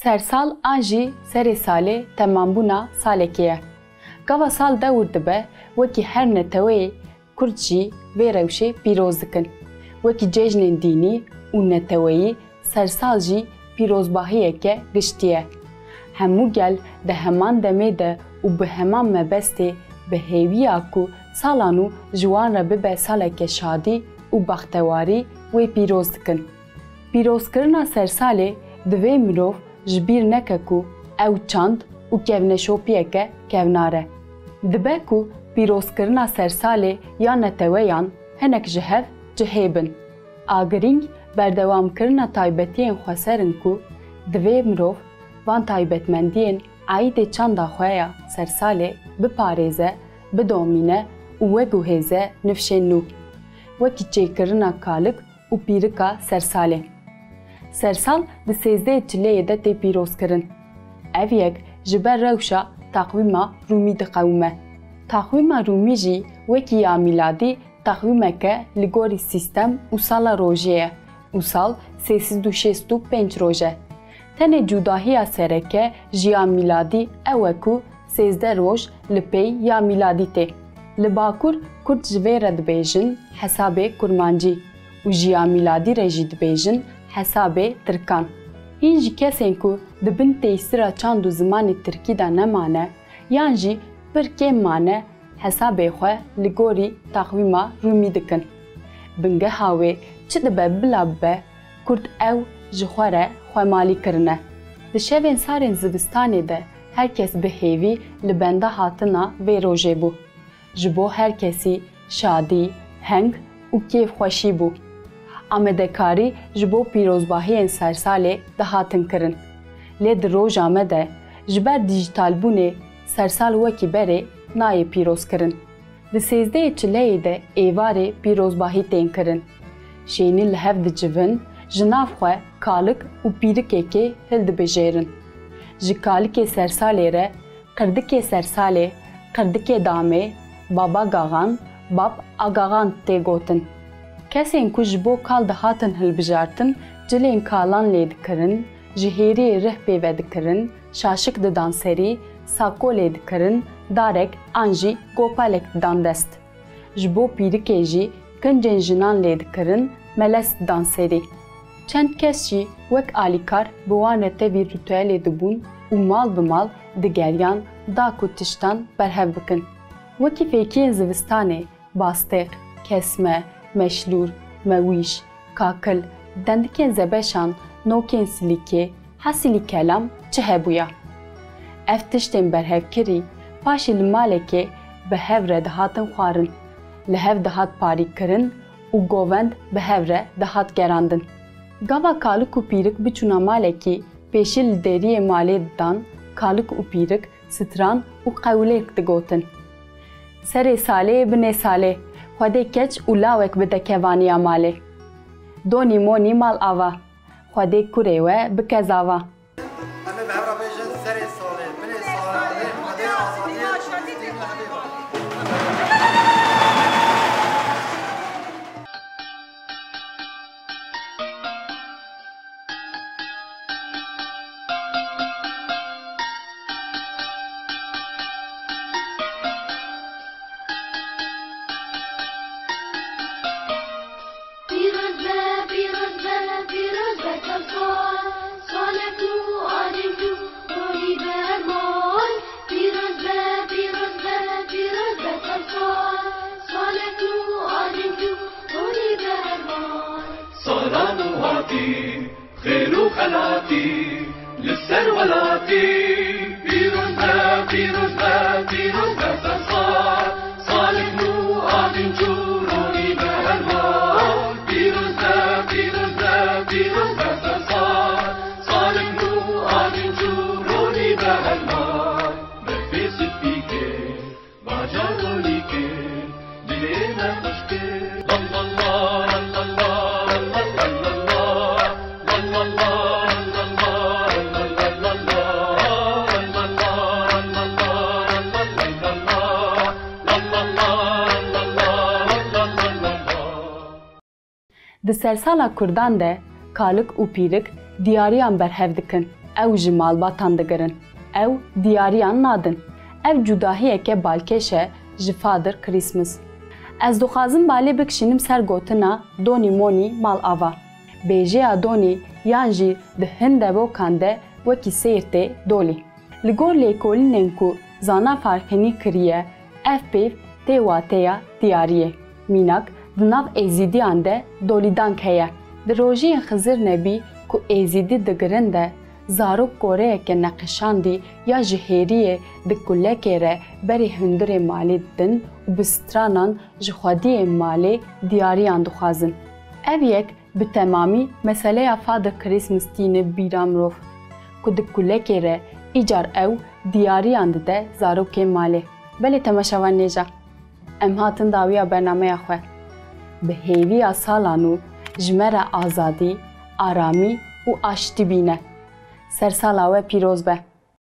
Sersal an jî serê salê temambûna salekê ye. Gava sal dewr dibe wekî her neteweyê Kurd jî vê rewşê pîroz dikin. Wekî cejnên dînî û neteweyî sersal jî pîrozbahiyeke giştî ye. Hemû gel di heman demê de û bi heman mebestê bi hêviya ku salan û ji wan re bibe saleke şadî û baxtewarî wê pîroz dikin. Pîrozkirina sersalê divê mirov ji bîr neke ku ew çand û kevneşopiyeke kevnar e. Dibe ku pîrozkirina sersalê ya neteweyan hinek ji hev cihê bin. A girîng berdewamkirina taybetiyên xweserin ku divê mirov van taybetmendiyên aîdê çanda xwe ya sersalê biparêze, bidomîne û veguhêze nifşên nû. Wekî çêkirina kalık û pîrika sersalê. Sersal di 13 Çileyê de tê pîrozkirin. Ev yek ji ber rewşa taqwîma Rûmî diqewime. Taqwîma Rûmî jî wekî ya mîladî taqwîmeke li gorî sîstem û sala rojê ye û sal 365 roj e. Tenê cudahiya sereke ji ya mîladî ew e ku 13 roj li pêy ya mîladî tê. Li Bakur Kurd ji vê re dibêjin hesabê kurmancî û ji ya mîladî re jî dibêjin hesabê Tirkan. Hîn jî kesên ku dibin têsîra çand û zimanê Tirkî de nemane yan jî pir kêm mane hesabê xwe li gorî taqwîma Rûmî dikin. Bingeha wê çi dibe bila bibe Kurd ew ji xwe re xwemalî kirine. Di şevên sarên zivistanê de herkes bi hêvî li benda hatina vê rojê bû. Ji bo herkesî şadî, heng û kêfxweşî bû. Amedekarî ji bo pîrozbahiyên sersalê dihatin kirin. Lê di roja me de ji ber dijîtalbûnê sersal wekî berê nayê pîrozkirin. Di 13 Çileyê de êvarê pîrozbahî tên kirin. Şênî li hev dicivin, ji nav xwe kalık û pîrikekê hildibijêrin. Ji kalikê sersalê re qirdikê sersalê, qirdikê damê, baba gagan, bab agagan tê gotin. Kesên ku ji bo kal dihatin hilbijartin, cilên kalan lê dikirin, ji hêriyê rih pêve dikirin, şaşik didan serî, sakolê dikirin, darek an jî gopalek didan dest. Ji bo pîrikê jî kincên jinan lê dikirin, meles didan serî. Çend kes jî wek alîkar bi wan re tevî ritüelê dibûn û mal bi mal digeriyan da ku tiştan berhev bikin. Wekî fêkiyên zivistanê, bastêq, kesme, meşlûr, mewîş, kakil, dendikên zebeşan, nokên silîkê, hesîlî kelam çi hebûya. Ev tiştên berhevkirî paşê li malekê bi hev re dihatin xwarin, li hev dihat parîkirin û govend bi hev re dihat gerandin. Gava kalık û pîrik biçûna malekî pêşî li deriyê malê didan, kalık û pîrik stran û qewlêk digotin. Serê salê binê salê, xwedê keç û lawek bide kevaniya malê. Donî monî mal ava, xwedê kurê we bike zava. Di sersala Kurdan de kalık û pîrik diyariyan berhev dikin. ew ji malbatan digirin. Ew diyariyan nadin. Ev cudahiyeke balkêş e ji Father Christmas. Ez dixwazim balê bikişînim ser gotina Donî Monî mal ava. Bêjeya Donî yan jî di hin devokan de wekî sêrtê dolî. Li gor lêkolînên ku zana farxînî kiriye, ev pêv tê wateya diyariyê. Mînak di nav êzîdiyan de dolîdank heye. Di rojiyên Xizir Nebî ku êzîdî digirin de zarok goreyeke neqişandî ya ji hêriyê di kulekê re berê hundirê malê didin û bi stranan ji xwediyên malê diyariyan dixwazin. Ev yek bi temamî meseleya Father Christmas tîne bîra mirov ku di kulekê re îcar ew diyariyan dide zarokên malê. Belê temaşevan nêja. Em hatin dawiya bernameya xwe. Bi hêviya salan û ji me re azadî, aramî û aştî bîne. Sersala we pîroz be.